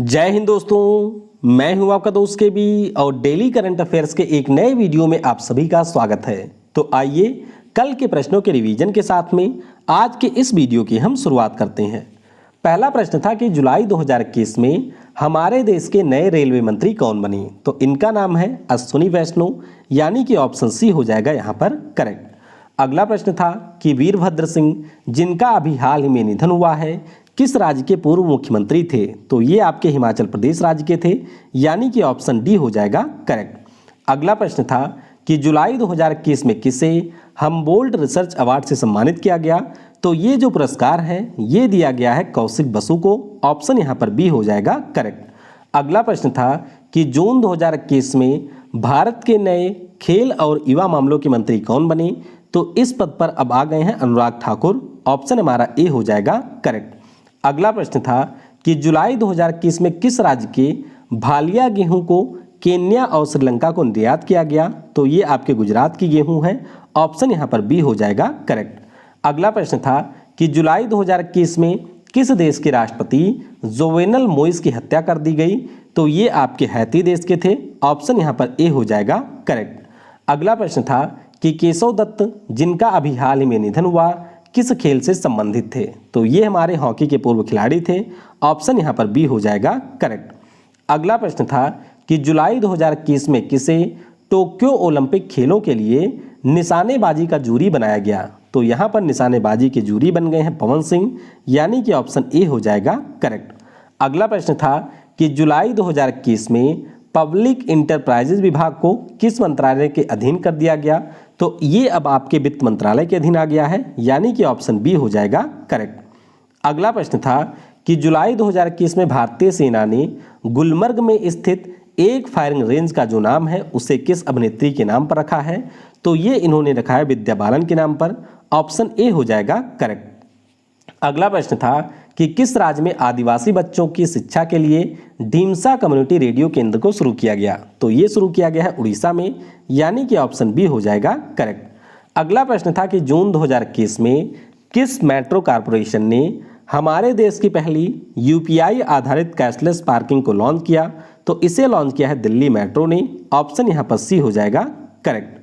जय हिंद दोस्तों, मैं हूं आपका दोस्त के बी और डेली करंट अफेयर्स के एक नए वीडियो में आप सभी का स्वागत है। तो आइए कल के प्रश्नों के रिवीजन के साथ में आज के इस वीडियो की हम शुरुआत करते हैं। पहला प्रश्न था कि जुलाई 2021 में हमारे देश के नए रेलवे मंत्री कौन बने। तो इनका नाम है अश्विनी वैष्णव, यानी कि ऑप्शन सी हो जाएगा यहाँ पर करेक्ट। अगला प्रश्न था कि वीरभद्र सिंह, जिनका अभी हाल ही में निधन हुआ है, किस राज्य के पूर्व मुख्यमंत्री थे। तो ये आपके हिमाचल प्रदेश राज्य के थे, यानी कि ऑप्शन डी हो जाएगा करेक्ट। अगला प्रश्न था कि जुलाई 2021 में किसे हमबोल्ट रिसर्च अवार्ड से सम्मानित किया गया। तो ये जो पुरस्कार है ये दिया गया है कौशिक बसु को, ऑप्शन यहाँ पर बी हो जाएगा करेक्ट। अगला प्रश्न था कि जून 2021 में भारत के नए खेल और युवा मामलों के मंत्री कौन बने। तो इस पद पर अब आ गए हैं अनुराग ठाकुर, ऑप्शन हमारा ए हो जाएगा करेक्ट। अगला प्रश्न था कि जुलाई 2021 में किस राज्य के भालिया गेहूं को केन्या और श्रीलंका को निर्यात किया गया। तो ये आपके गुजरात की गेहूं है, ऑप्शन यहाँ पर बी हो जाएगा करेक्ट। अगला प्रश्न था कि जुलाई 2021 में किस देश के राष्ट्रपति जोवेनल मोइस की हत्या कर दी गई। तो ये आपके हैती देश के थे, ऑप्शन यहाँ पर ए हो जाएगा करेक्ट। अगला प्रश्न था कि केशव दत्त, जिनका अभी हाल ही में निधन हुआ, किस खेल से संबंधित थे। तो ये हमारे हॉकी के पूर्व खिलाड़ी थे, ऑप्शन यहाँ पर बी हो जाएगा करेक्ट। अगला प्रश्न था कि जुलाई 2021 में किसे टोक्यो ओलंपिक खेलों के लिए निशानेबाजी का जूरी बनाया गया। तो यहाँ पर निशानेबाजी के जूरी बन गए हैं पवन सिंह, यानी कि ऑप्शन ए हो जाएगा करेक्ट। अगला प्रश्न था कि जुलाई 2021 में पब्लिक इंटरप्राइजेज विभाग को किस मंत्रालय के अधीन कर दिया गया। तो ये अब आपके वित्त मंत्रालय के अधीन आ गया है, यानी कि ऑप्शन बी हो जाएगा करेक्ट। अगला प्रश्न था कि जुलाई 2021 में भारतीय सेना ने गुलमर्ग में स्थित एक फायरिंग रेंज का जो नाम है उसे किस अभिनेत्री के नाम पर रखा है। तो ये इन्होंने रखा है विद्या बालन के नाम पर, ऑप्शन ए हो जाएगा करेक्ट। अगला प्रश्न था कि किस राज्य में आदिवासी बच्चों की शिक्षा के लिए ढीमसा कम्युनिटी रेडियो केंद्र को शुरू किया गया। तो ये शुरू किया गया है उड़ीसा में, यानी कि ऑप्शन बी हो जाएगा करेक्ट। अगला प्रश्न था कि जून 2021 में किस मेट्रो कॉरपोरेशन ने हमारे देश की पहली यूपीआई आधारित कैशलेस पार्किंग को लॉन्च किया। तो इसे लॉन्च किया है दिल्ली मेट्रो ने, ऑप्शन यहाँ पर सी हो जाएगा करेक्ट।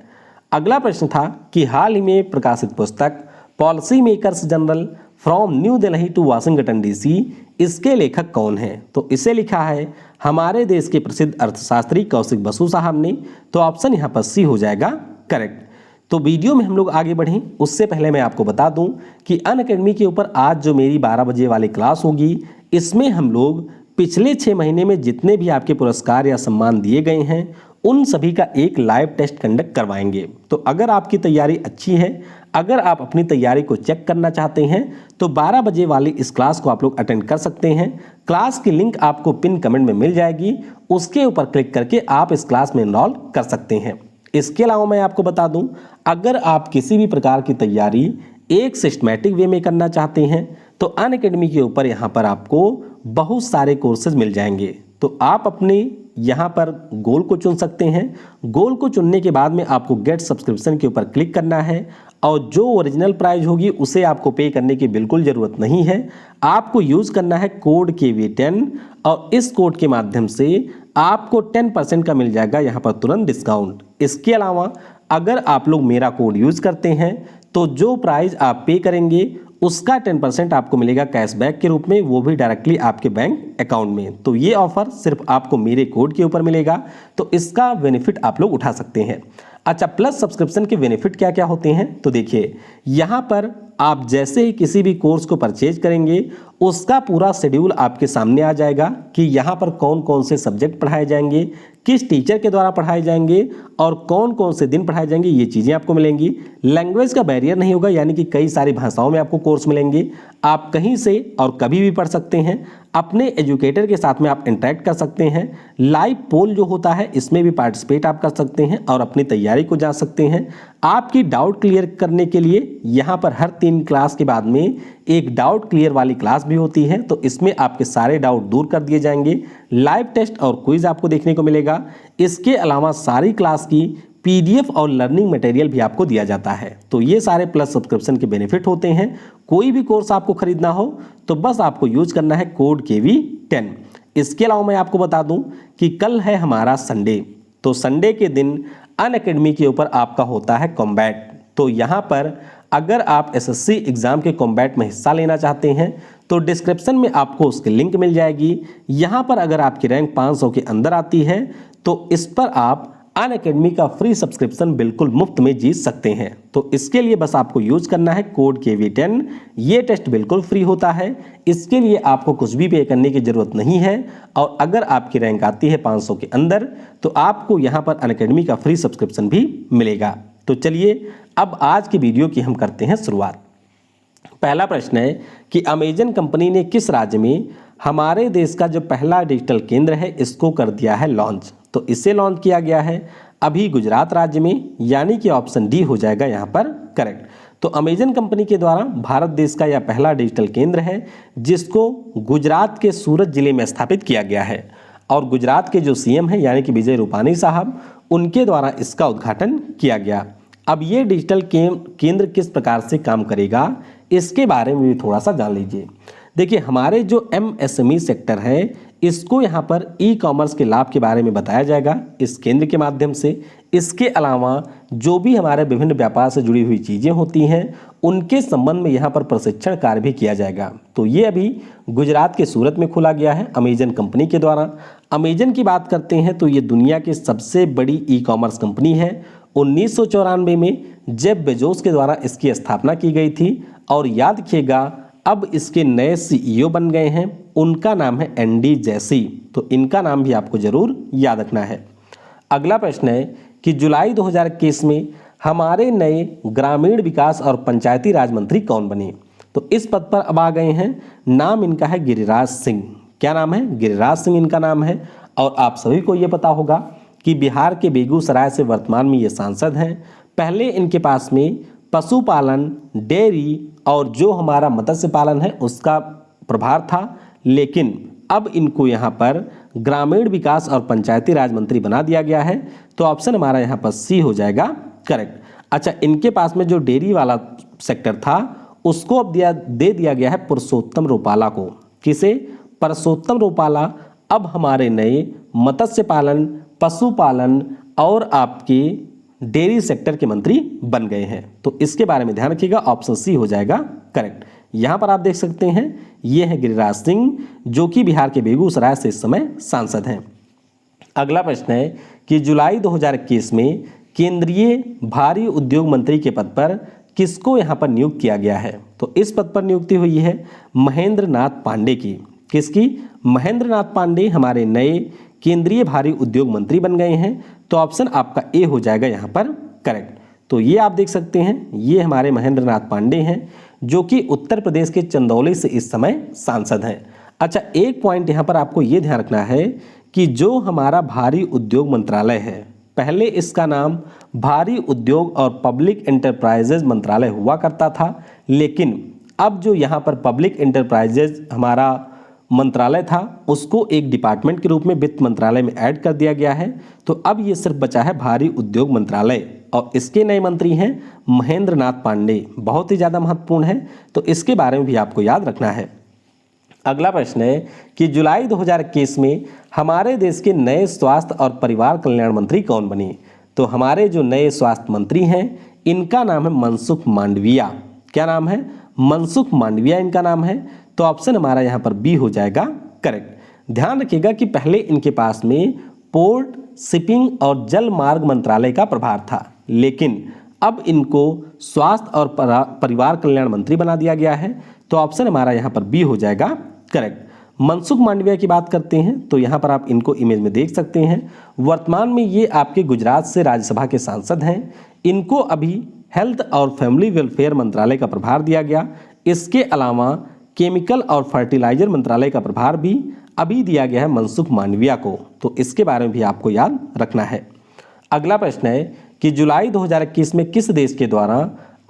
अगला प्रश्न था कि हाल ही में प्रकाशित पुस्तक policy makers general from new Delhi to Washington DC, इसके लेखक कौन हैं। तो इसे लिखा है हमारे देश के प्रसिद्ध अर्थशास्त्री कौशिक बसु साहब ने, तो ऑप्शन यहाँ पर सी हो जाएगा करेक्ट। तो वीडियो में हम लोग आगे बढ़ें उससे पहले मैं आपको बता दूं कि अनअकैडमी के ऊपर आज जो मेरी 12 बजे वाली क्लास होगी, इसमें हम लोग पिछले 6 महीने में जितने भी आपके पुरस्कार या सम्मान दिए गए हैं उन सभी का एक लाइव टेस्ट कंडक्ट करवाएंगे। तो अगर आपकी तैयारी अच्छी है, अगर आप अपनी तैयारी को चेक करना चाहते हैं, तो 12 बजे वाली इस क्लास को आप लोग अटेंड कर सकते हैं। क्लास की लिंक आपको पिन कमेंट में मिल जाएगी, उसके ऊपर क्लिक करके आप इस क्लास में इनरोल कर सकते हैं। इसके अलावा मैं आपको बता दूं, अगर आप किसी भी प्रकार की तैयारी एक सिस्टमैटिक वे में करना चाहते हैं तो अनअकैडमी के ऊपर यहाँ पर आपको बहुत सारे कोर्सेज मिल जाएंगे। तो आप अपने यहाँ पर गोल को चुन सकते हैं। गोल को चुनने के बाद में आपको गेट सब्सक्रिप्शन के ऊपर क्लिक करना है और जो ओरिजिनल प्राइस होगी उसे आपको पे करने की बिल्कुल ज़रूरत नहीं है। आपको यूज़ करना है कोड KV10 और इस कोड के माध्यम से आपको 10% का मिल जाएगा यहाँ पर तुरंत डिस्काउंट। इसके अलावा अगर आप लोग मेरा कोड यूज़ करते हैं तो जो प्राइस आप पे करेंगे उसका 10% आपको मिलेगा कैशबैक के रूप में, वो भी डायरेक्टली आपके बैंक अकाउंट में। तो ये ऑफर सिर्फ आपको मेरे कोड के ऊपर मिलेगा, तो इसका बेनिफिट आप लोग उठा सकते हैं। अच्छा, प्लस सब्सक्रिप्शन के बेनिफिट क्या क्या होते हैं। तो देखिए यहाँ पर आप जैसे ही किसी भी कोर्स को परचेज करेंगे उसका पूरा शेड्यूल आपके सामने आ जाएगा कि यहाँ पर कौन कौन से सब्जेक्ट पढ़ाए जाएंगे, किस टीचर के द्वारा पढ़ाए जाएंगे और कौन कौन से दिन पढ़ाए जाएंगे, ये चीज़ें आपको मिलेंगी। लैंग्वेज का बैरियर नहीं होगा, यानी कि कई सारी भाषाओं में आपको कोर्स मिलेंगे। आप कहीं से और कभी भी पढ़ सकते हैं। अपने एजुकेटर के साथ में आप इंटरेक्ट कर सकते हैं। लाइव पोल जो होता है इसमें भी पार्टिसिपेट आप कर सकते हैं और अपनी तैयारी को जान सकते हैं। आपकी डाउट क्लियर करने के लिए यहाँ पर हर 3 क्लास के बाद में एक डाउट क्लियर वाली क्लास भी होती है, तो इसमें आपके सारे डाउट दूर कर दिए जाएंगे। लाइव टेस्ट और क्विज आपको देखने को मिलेगा। इसके अलावा सारी क्लास की PDF और लर्निंग मटेरियल भी आपको दिया जाता है। तो ये सारे प्लस सब्सक्रिप्शन के बेनिफिट होते हैं। कोई भी कोर्स आपको खरीदना हो तो बस आपको यूज करना है कोड KV10। इसके अलावा मैं आपको बता दूं कि कल है हमारा संडे, तो संडे के दिन अनअकैडमी के ऊपर आपका होता है कॉम्बैट। तो यहाँ पर अगर आप एसएससी एग्जाम के कॉम्बैट में हिस्सा लेना चाहते हैं तो डिस्क्रिप्शन में आपको उसकी लिंक मिल जाएगी। यहाँ पर अगर आपकी रैंक 500 के अंदर आती है तो इस पर आप अनअकैडमी का फ्री सब्सक्रिप्शन बिल्कुल मुफ्त में जीत सकते हैं। तो इसके लिए बस आपको यूज करना है कोड KV10। ये टेस्ट बिल्कुल फ्री होता है, इसके लिए आपको कुछ भी पे करने की जरूरत नहीं है। और अगर आपकी रैंक आती है 500 के अंदर तो आपको यहाँ पर अनअकैडमी का फ्री सब्सक्रिप्शन भी मिलेगा। तो चलिए अब आज की वीडियो की हम करते हैं शुरुआत। पहला प्रश्न है कि अमेजन कंपनी ने किस राज्य में हमारे देश का जो पहला डिजिटल केंद्र है इसको कर दिया है लॉन्च। तो इसे लॉन्च किया गया है अभी गुजरात राज्य में, यानी कि ऑप्शन डी हो जाएगा यहाँ पर करेक्ट। तो अमेजन कंपनी के द्वारा भारत देश का यह पहला डिजिटल केंद्र है जिसको गुजरात के सूरत जिले में स्थापित किया गया है। और गुजरात के जो सीएम हैं यानी कि विजय रूपानी साहब, उनके द्वारा इसका उद्घाटन किया गया। अब ये डिजिटल केंद्र किस प्रकार से काम करेगा इसके बारे में भी थोड़ा सा जान लीजिए। देखिए हमारे जो MSME सेक्टर है इसको यहाँ पर ई-कॉमर्स के लाभ के बारे में बताया जाएगा इस केंद्र के माध्यम से। इसके अलावा जो भी हमारे विभिन्न व्यापार से जुड़ी हुई चीज़ें होती हैं उनके संबंध में यहाँ पर प्रशिक्षण कार्य भी किया जाएगा। तो ये अभी गुजरात के सूरत में खोला गया है अमेजन कंपनी के द्वारा। अमेजन की बात करते हैं तो ये दुनिया की सबसे बड़ी ई-कॉमर्स कंपनी है। 1994 में जेफ बेजोस के द्वारा इसकी स्थापना की गई थी। और याद रखिएगा अब इसके नए CEO बन गए हैं, उनका नाम है एंडी जैसी। तो इनका नाम भी आपको जरूर याद रखना है। अगला प्रश्न है कि जुलाई 2021 में हमारे नए ग्रामीण विकास और पंचायती राज मंत्री कौन बने। तो इस पद पर अब आ गए हैं, नाम इनका है गिरिराज सिंह। क्या नाम है? गिरिराज सिंह इनका नाम है। और आप सभी को ये पता होगा कि बिहार के बेगूसराय से वर्तमान में ये सांसद हैं। पहले इनके पास में पशुपालन, डेयरी और जो हमारा मत्स्य पालन है उसका प्रभार था, लेकिन अब इनको यहाँ पर ग्रामीण विकास और पंचायती राज मंत्री बना दिया गया है। तो ऑप्शन हमारा यहाँ पर सी हो जाएगा करेक्ट। अच्छा, इनके पास में जो डेयरी वाला सेक्टर था उसको अब दे दिया गया है पुरुषोत्तम रूपाला को। किसे? पुरुषोत्तम रूपाला अब हमारे नए मत्स्य पालन, पशुपालन और आपके डेयरी सेक्टर के मंत्री बन गए हैं। तो इसके बारे में ध्यान रखिएगा, ऑप्शन सी हो जाएगा करेक्ट। यहाँ पर आप देख सकते हैं ये है गिरिराज सिंह जो कि बिहार के बेगूसराय से इस समय सांसद हैं। अगला प्रश्न है कि जुलाई 2021 में केंद्रीय भारी उद्योग मंत्री के पद पर किसको यहाँ पर नियुक्त किया गया है। तो इस पद पर नियुक्ति हुई है महेंद्र नाथ पांडे की। किसकी? महेंद्र नाथ पांडे हमारे नए केंद्रीय भारी उद्योग मंत्री बन गए हैं। तो ऑप्शन आपका ए हो जाएगा यहाँ पर करेक्ट। तो ये आप देख सकते हैं ये हमारे महेंद्र नाथ पांडे हैं जो कि उत्तर प्रदेश के चंदौली से इस समय सांसद हैं। अच्छा, एक पॉइंट यहाँ पर आपको ये ध्यान रखना है कि जो हमारा भारी उद्योग मंत्रालय है, पहले इसका नाम भारी उद्योग और पब्लिक एंटरप्राइजेज मंत्रालय हुआ करता था, लेकिन अब जो यहाँ पर पब्लिक एंटरप्राइजेज हमारा मंत्रालय था उसको एक डिपार्टमेंट के रूप में वित्त मंत्रालय में ऐड कर दिया गया है। तो अब ये सिर्फ बचा है भारी उद्योग मंत्रालय और इसके नए मंत्री हैं महेंद्र नाथ पांडे। बहुत ही ज़्यादा महत्वपूर्ण है, तो इसके बारे में भी आपको याद रखना है। अगला प्रश्न है कि जुलाई 2021 में हमारे देश के नए स्वास्थ्य और परिवार कल्याण मंत्री कौन बने। तो हमारे जो नए स्वास्थ्य मंत्री हैं इनका नाम है मनसुख मांडविया। क्या नाम है? मनसुख मांडविया इनका नाम है। तो ऑप्शन हमारा यहाँ पर बी हो जाएगा करेक्ट। ध्यान रखिएगा कि पहले इनके पास में पोर्ट, शिपिंग और जल मार्ग मंत्रालय का प्रभार था, लेकिन अब इनको स्वास्थ्य और परिवार कल्याण मंत्री बना दिया गया है। तो ऑप्शन हमारा यहाँ पर बी हो जाएगा करेक्ट। मनसुख मांडविया की बात करते हैं तो यहाँ पर आप इनको इमेज में देख सकते हैं। वर्तमान में ये आपके गुजरात से राज्यसभा के सांसद हैं। इनको अभी हेल्थ और फैमिली वेलफेयर मंत्रालय का प्रभार दिया गया। इसके अलावा केमिकल और फर्टिलाइजर मंत्रालय का प्रभार भी अभी दिया गया है मनसुख मांडविया को। तो इसके बारे में भी आपको याद रखना है। अगला प्रश्न है कि जुलाई 2021 में किस देश के द्वारा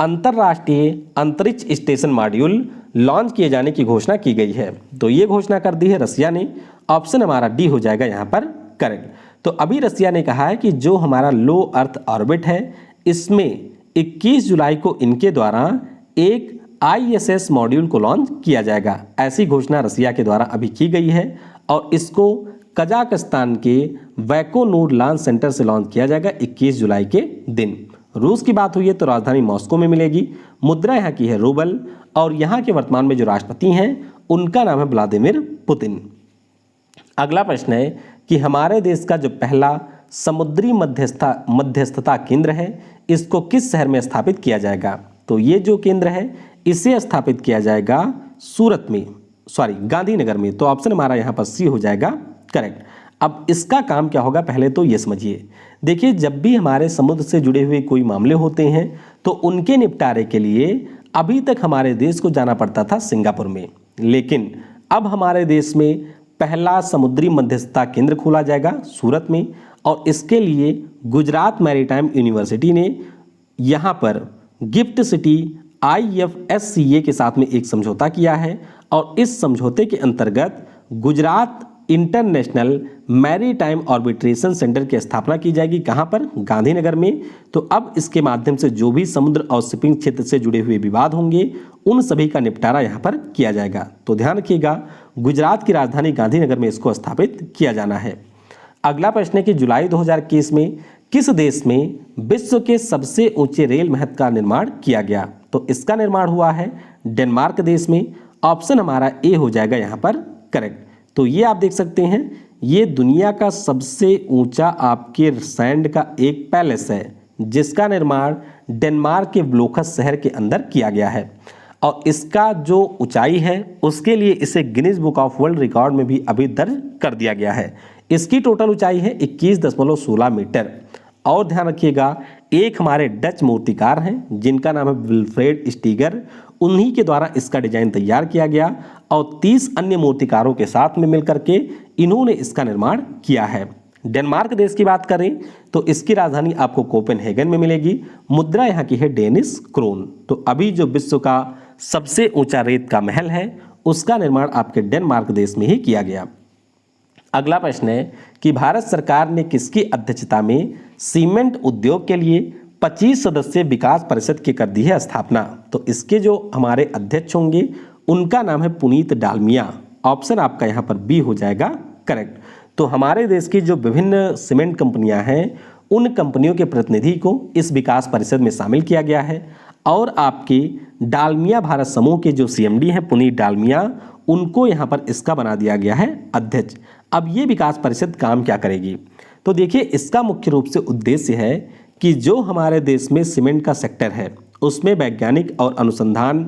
अंतर्राष्ट्रीय अंतरिक्ष स्टेशन मॉड्यूल लॉन्च किए जाने की घोषणा की गई है। तो ये घोषणा कर दी है रसिया ने। ऑप्शन हमारा डी हो जाएगा यहाँ पर करेक्ट। तो अभी रसिया ने कहा है कि जो हमारा लो अर्थ ऑर्बिट है इसमें 21 जुलाई को इनके द्वारा एक ISS मॉड्यूल को लॉन्च किया जाएगा। ऐसी घोषणा रसिया के द्वारा अभी की गई है और इसको कजाकिस्तान के वैकोनूर लॉन्च सेंटर से लॉन्च किया जाएगा 21 जुलाई के दिन। रूस की बात हुई है तो राजधानी मॉस्को में मिलेगी। मुद्रा यहाँ की है रूबल और यहाँ के वर्तमान में जो राष्ट्रपति हैं उनका नाम है व्लादिमीर पुतिन। अगला प्रश्न है कि हमारे देश का जो पहला समुद्री मध्यस्थता केंद्र है इसको किस शहर में स्थापित किया जाएगा? तो ये जो केंद्र है इसे स्थापित किया जाएगा गांधीनगर में। तो ऑप्शन हमारा यहाँ पर सी हो जाएगा करेक्ट। अब इसका काम क्या होगा पहले तो ये समझिए। देखिए, जब भी हमारे समुद्र से जुड़े हुए कोई मामले होते हैं तो उनके निपटारे के लिए अभी तक हमारे देश को जाना पड़ता था सिंगापुर में, लेकिन अब हमारे देश में पहला समुद्री मध्यस्थता केंद्र खोला जाएगा सूरत में और इसके लिए गुजरात मैरीटाइम यूनिवर्सिटी ने यहाँ पर गिफ्ट सिटी IFSCA के साथ में एक समझौता किया है और इस समझौते के अंतर्गत Gujarat international maritime arbitration centre की स्थापना की जाएगी। कहाँ पर? गांधीनगर में। तो अब इसके माध्यम से जो भी समुद्र और शिपिंग क्षेत्र से जुड़े हुए विवाद होंगे उन सभी का निपटारा यहाँ पर किया जाएगा। तो ध्यान रखिएगा, गुजरात की राजधानी गांधीनगर में इसको स्थापित किया जाना है। अगला प्रश्न है कि जुलाई 2021 में किस देश में विश्व के सबसे ऊंचे रेल महल का निर्माण किया गया? तो इसका निर्माण हुआ है डेनमार्क देश में। ऑप्शन हमारा ए हो जाएगा यहाँ पर करेक्ट। तो ये आप देख सकते हैं, ये दुनिया का सबसे ऊंचा आपके सैंड का एक पैलेस है जिसका निर्माण डेनमार्क के व्लोखस शहर के अंदर किया गया है और इसका जो ऊंचाई है उसके लिए इसे Guinness book of world record में भी अभी दर्ज कर दिया गया है। इसकी टोटल ऊंचाई है 21.16 मीटर। और ध्यान रखिएगा, एक हमारे डच मूर्तिकार हैं जिनका नाम है विल्फ्रेड स्टीगर, उन्हीं के द्वारा इसका डिजाइन तैयार किया गया और 30 अन्य मूर्तिकारों के साथ में मिलकर के इन्होंने इसका निर्माण किया है। डेनमार्क देश की बात करें तो इसकी राजधानी आपको कोपेनहेगन में मिलेगी। मुद्रा यहाँ की है डेनिश क्रोन। तो अभी जो विश्व का सबसे ऊंचा रेत का महल है उसका निर्माण आपके डेनमार्क देश में ही किया गया। अगला प्रश्न है कि भारत सरकार ने किसकी अध्यक्षता में सीमेंट उद्योग के लिए 25 सदस्यीय विकास परिषद की कर दी है स्थापना? तो इसके जो हमारे अध्यक्ष होंगे उनका नाम है पुनीत डालमिया। ऑप्शन आपका यहाँ पर बी हो जाएगा करेक्ट। तो हमारे देश की जो विभिन्न सीमेंट कंपनियां हैं उन कंपनियों के प्रतिनिधि को इस विकास परिषद में शामिल किया गया है और आपके डालमिया भारत समूह के जो CMD हैं पुनीत डालमिया, उनको यहाँ पर इसका बना दिया गया है अध्यक्ष। अब ये विकास परिषद काम क्या करेगी? तो देखिए, इसका मुख्य रूप से उद्देश्य है कि जो हमारे देश में सीमेंट का सेक्टर है उसमें वैज्ञानिक और अनुसंधान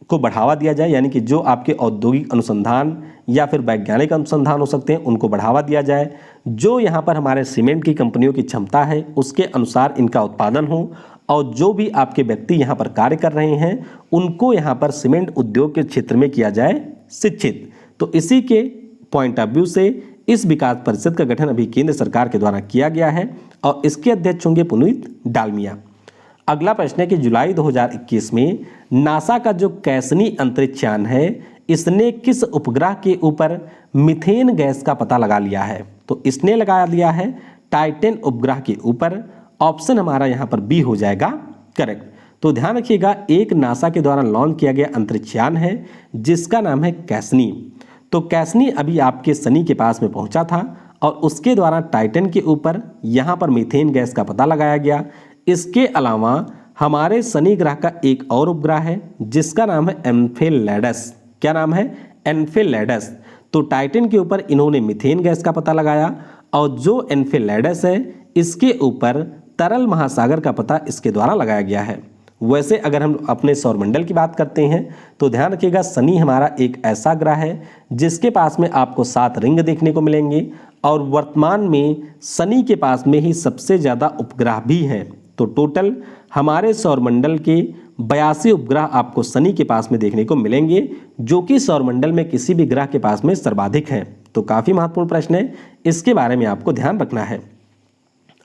को बढ़ावा दिया जाए, यानी कि जो आपके औद्योगिक अनुसंधान या फिर वैज्ञानिक अनुसंधान हो सकते हैं उनको बढ़ावा दिया जाए। जो यहाँ पर हमारे सीमेंट की कंपनियों की क्षमता है उसके अनुसार इनका उत्पादन हो और जो भी आपके व्यक्ति यहाँ पर कार्य कर रहे हैं उनको यहाँ पर सीमेंट उद्योग के क्षेत्र में किया जाए शिक्षित। तो इसी के पॉइंट ऑफ व्यू से इस विकास परिषद का गठन अभी केंद्र सरकार के द्वारा किया गया है और इसके अध्यक्ष होंगे पुनीत डालमिया। अगला प्रश्न है कि जुलाई 2021 में नासा का जो कैसनी अंतरिक्ष यान है इसने किस उपग्रह के ऊपर मीथेन गैस का पता लगा लिया है? तो इसने लगा लिया है टाइटन उपग्रह के ऊपर। ऑप्शन हमारा यहाँ पर बी हो जाएगा करेक्ट। तो ध्यान रखिएगा, एक नासा के द्वारा लॉन्च किया गया अंतरिक्ष यान है जिसका नाम है कैसनी। तो कैसनी अभी आपके शनि के पास में पहुंचा था और उसके द्वारा टाइटन के ऊपर यहाँ पर मीथेन गैस का पता लगाया गया। इसके अलावा हमारे शनि ग्रह का एक और उपग्रह है जिसका नाम है एन्सेलेडस। क्या नाम है? एन्सेलेडस। तो टाइटन के ऊपर इन्होंने मीथेन गैस का पता लगाया और जो एन्सेलेडस है इसके ऊपर तरल महासागर का पता इसके द्वारा लगाया गया है। वैसे अगर हम अपने सौरमंडल की बात करते हैं तो ध्यान रखिएगा, शनि हमारा एक ऐसा ग्रह है जिसके पास में आपको 7 रिंग देखने को मिलेंगे और वर्तमान में शनि के पास में ही सबसे ज़्यादा उपग्रह भी हैं। तो टोटल हमारे सौरमंडल के 82 उपग्रह आपको शनि के पास में देखने को मिलेंगे जो कि सौरमंडल में किसी भी ग्रह के पास में सर्वाधिक हैं। तो काफ़ी महत्वपूर्ण प्रश्न है, इसके बारे में आपको ध्यान रखना है।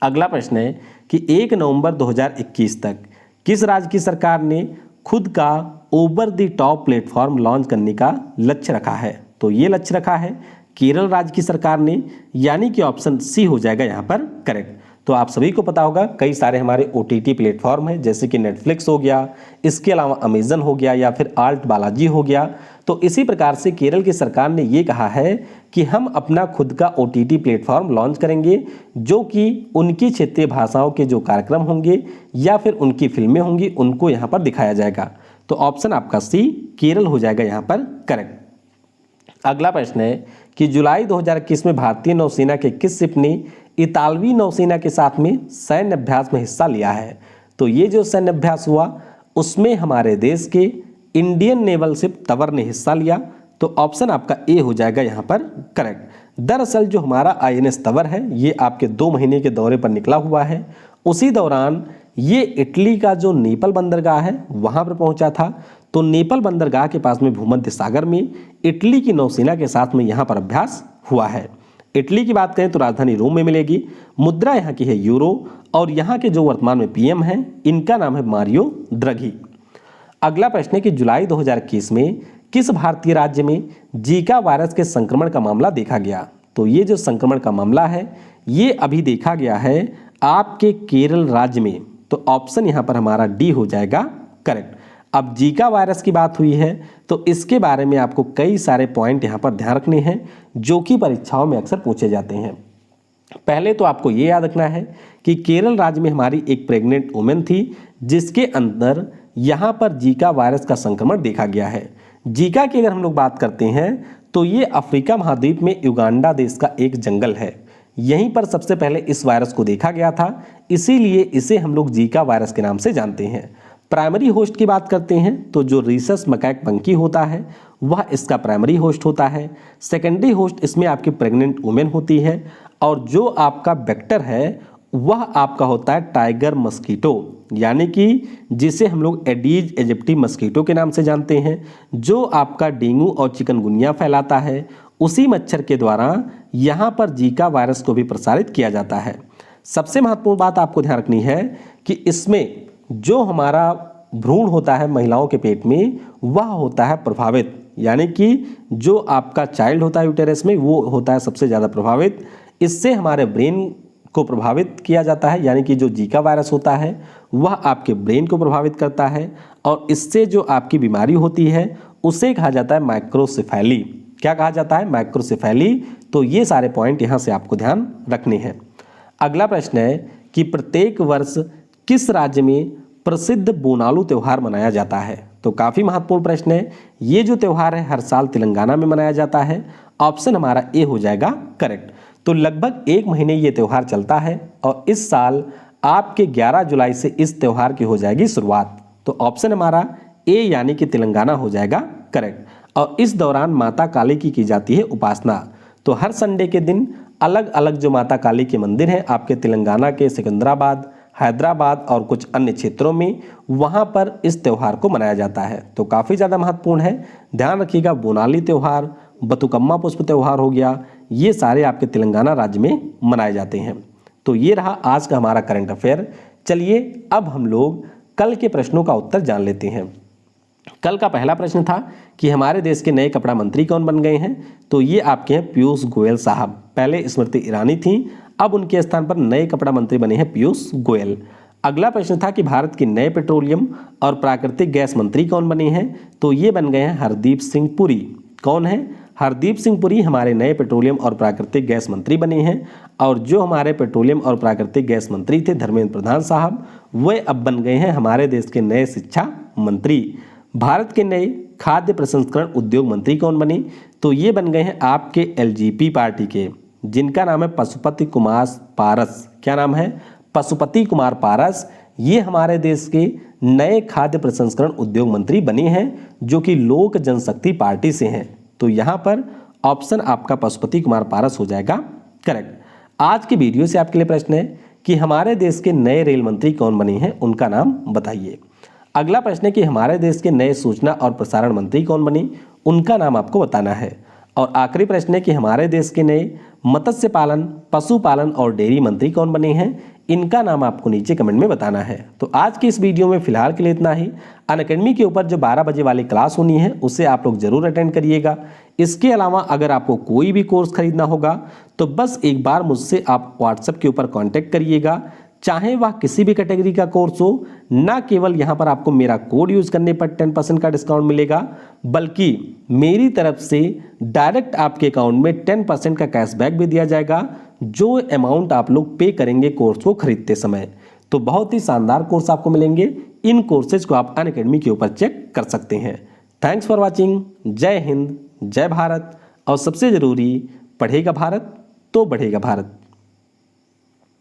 अगला प्रश्न है कि 1 नवंबर 2021 तक किस राज्य की सरकार ने खुद का over the top platform launch करने का लक्ष्य रखा है? तो ये लक्ष्य रखा है केरल राज्य की सरकार ने, यानी कि ऑप्शन सी हो जाएगा यहाँ पर करेक्ट। तो आप सभी को पता होगा कई सारे हमारे OTT प्लेटफॉर्म हैं जैसे कि नेटफ्लिक्स हो गया, इसके अलावा अमेजन हो गया या फिर आल्ट बालाजी हो गया। तो इसी प्रकार से केरल की सरकार ने ये कहा है कि हम अपना खुद का OTT प्लेटफॉर्म लॉन्च करेंगे, जो कि उनकी क्षेत्रीय भाषाओं के जो कार्यक्रम होंगे या फिर उनकी फिल्में होंगी उनको यहाँ पर दिखाया जाएगा। तो ऑप्शन आपका सी केरल हो जाएगा यहाँ पर करेक्ट। अगला प्रश्न है कि जुलाई 2021 में भारतीय नौसेना के किस शिप ने इतालवी नौसेना के साथ में सैन्य अभ्यास में हिस्सा लिया है? तो ये जो सैन्य अभ्यास हुआ उसमें हमारे देश के इंडियन नेवल शिप तवर ने हिस्सा लिया। तो ऑप्शन आपका ए हो जाएगा यहाँ पर करेक्ट। दरअसल जो हमारा INS तवर है ये आपके 2 महीने के दौरे पर निकला हुआ है। उसी दौरान ये इटली का जो नेपल बंदरगाह है वहाँ पर पहुँचा था। तो नेपल बंदरगाह के पास में भूमध्य सागर में इटली की नौसेना के साथ में यहाँ पर अभ्यास हुआ है। इटली की बात करें तो राजधानी रोम में मिलेगी। मुद्रा यहाँ की है यूरो और यहाँ के जो वर्तमान में PM हैं इनका नाम है मारियो द्रघी। अगला प्रश्न है कि जुलाई 2021 में किस भारतीय राज्य में जीका वायरस के संक्रमण का मामला देखा गया? तो ये जो संक्रमण का मामला है ये अभी देखा गया है आपके केरल राज्य में। तो ऑप्शन यहाँ पर हमारा डी हो जाएगा करेक्ट। अब जीका वायरस की बात हुई है तो इसके बारे में आपको कई सारे पॉइंट यहाँ पर ध्यान रखने हैं जो कि परीक्षाओं में अक्सर पूछे जाते हैं। पहले तो आपको ये याद रखना है कि केरल राज्य में हमारी एक प्रेग्नेंट वुमेन थी जिसके अंदर यहाँ पर जीका वायरस का संक्रमण देखा गया है। जीका की अगर हम लोग बात करते हैं तो ये अफ्रीका महाद्वीप में युगांडा देश का एक जंगल है। यहीं पर सबसे पहले इस वायरस को देखा गया था, इसीलिए इसे हम लोग जीका वायरस के नाम से जानते हैं। प्राइमरी होस्ट की बात करते हैं तो जो रीसस मकैक मंकी होता है वह इसका प्राइमरी होस्ट होता है। सेकेंडरी होस्ट इसमें आपकी प्रेग्नेंट वुमेन होती है और जो आपका वेक्टर है वह आपका होता है टाइगर मस्कीटो, यानी कि जिसे हम लोग एडीज एजिप्टी मस्कीटो के नाम से जानते हैं, जो आपका डेंगू और चिकनगुनिया फैलाता है। उसी मच्छर के द्वारा यहाँ पर जीका वायरस को भी प्रसारित किया जाता है। सबसे महत्वपूर्ण बात आपको ध्यान रखनी है कि इसमें जो हमारा भ्रूण होता है महिलाओं के पेट में वह होता है प्रभावित, यानी कि जो आपका चाइल्ड होता है यूटेरस में वो होता है सबसे ज़्यादा प्रभावित। इससे हमारे ब्रेन को प्रभावित किया जाता है, यानी कि जो जीका वायरस होता है वह आपके ब्रेन को प्रभावित करता है और इससे जो आपकी बीमारी होती है उसे कहा जाता है माइक्रोसेफेली। क्या कहा जाता है? माइक्रोसेफेली। तो ये सारे पॉइंट यहाँ से आपको ध्यान रखने हैं। अगला प्रश्न है कि प्रत्येक वर्ष किस राज्य में प्रसिद्ध बोनालू त्यौहार मनाया जाता है? तो काफ़ी महत्वपूर्ण प्रश्न है। ये जो त्यौहार है हर साल तेलंगाना में मनाया जाता है। ऑप्शन हमारा ए हो जाएगा करेक्ट। तो लगभग 1 महीने ये त्यौहार चलता है और इस साल आपके 11 जुलाई से इस त्यौहार की हो जाएगी शुरुआत। तो ऑप्शन हमारा ए यानी कि तेलंगाना हो जाएगा करेक्ट। और इस दौरान माता काली की जाती है उपासना। तो हर संडे के दिन अलग अलग जो माता काली के मंदिर हैं आपके तेलंगाना के सिकंदराबाद, हैदराबाद और कुछ अन्य क्षेत्रों में, वहाँ पर इस त्यौहार को मनाया जाता है। तो काफ़ी ज़्यादा महत्वपूर्ण है, ध्यान रखिएगा। बोनाली त्यौहार, बतुकम्मा पुष्प त्यौहार हो गया, ये सारे आपके तेलंगाना राज्य में मनाए जाते हैं। तो ये रहा आज का हमारा करंट अफेयर। चलिए अब हम लोग कल के प्रश्नों का उत्तर जान लेते हैं। कल का पहला प्रश्न था कि हमारे देश के नए कपड़ा मंत्री कौन बन गए हैं? तो ये आपके हैं पीयूष गोयल साहब। पहले स्मृति ईरानी थी, अब उनके स्थान पर नए कपड़ा मंत्री बने हैं पीयूष गोयल। अगला प्रश्न था कि भारत के नए पेट्रोलियम और प्राकृतिक गैस मंत्री कौन बने हैं? तो ये बन गए हैं हरदीप सिंह पुरी। कौन है? हरदीप सिंह पुरी हमारे नए पेट्रोलियम और प्राकृतिक गैस मंत्री बने हैं। और जो हमारे पेट्रोलियम और प्राकृतिक गैस मंत्री थे धर्मेंद्र प्रधान साहब, वे अब बन गए हैं हमारे देश के नए शिक्षा मंत्री। भारत के नए खाद्य प्रसंस्करण उद्योग मंत्री कौन बने? तो ये बन गए हैं आपके LJP पार्टी के, जिनका नाम है पशुपति कुमार पारस। क्या नाम है? पशुपति कुमार पारस। ये हमारे देश के नए खाद्य प्रसंस्करण उद्योग मंत्री बने हैं, जो कि लोक जनशक्ति पार्टी से हैं। तो यहाँ पर ऑप्शन आपका पशुपति कुमार पारस हो जाएगा करेक्ट। आज की वीडियो से आपके लिए प्रश्न है कि हमारे देश के नए रेल मंत्री कौन बने हैं, उनका नाम बताइए। अगला प्रश्न है कि हमारे देश के नए सूचना और प्रसारण मंत्री कौन बने, उनका नाम आपको बताना है। और आखिरी प्रश्न है कि हमारे देश के नए मत्स्य पालन, पशुपालन और डेयरी मंत्री कौन बने हैं, इनका नाम आपको नीचे कमेंट में बताना है। तो आज की इस वीडियो में फिलहाल के लिए इतना ही। अनअकैडमी के ऊपर जो 12 बजे वाली क्लास होनी है उसे आप लोग जरूर अटेंड करिएगा। इसके अलावा अगर आपको कोई भी कोर्स खरीदना होगा तो बस एक बार मुझसे आप व्हाट्सएप के ऊपर कांटेक्ट करिएगा। चाहे वह किसी भी कैटेगरी का कोर्स हो, ना केवल यहाँ पर आपको मेरा कोड यूज करने पर 10% का डिस्काउंट मिलेगा, बल्कि मेरी तरफ से डायरेक्ट आपके अकाउंट में 10% का कैशबैक भी दिया जाएगा, जो अमाउंट आप लोग पे करेंगे कोर्स को खरीदते समय। तो बहुत ही शानदार कोर्स आपको मिलेंगे। इन कोर्सेज को आप अनअकैडमी के ऊपर चेक कर सकते हैं। Thanks for watching. जय हिंद, जय भारत, और सबसे जरूरी, पढ़ेगा भारत तो बढ़ेगा भारत।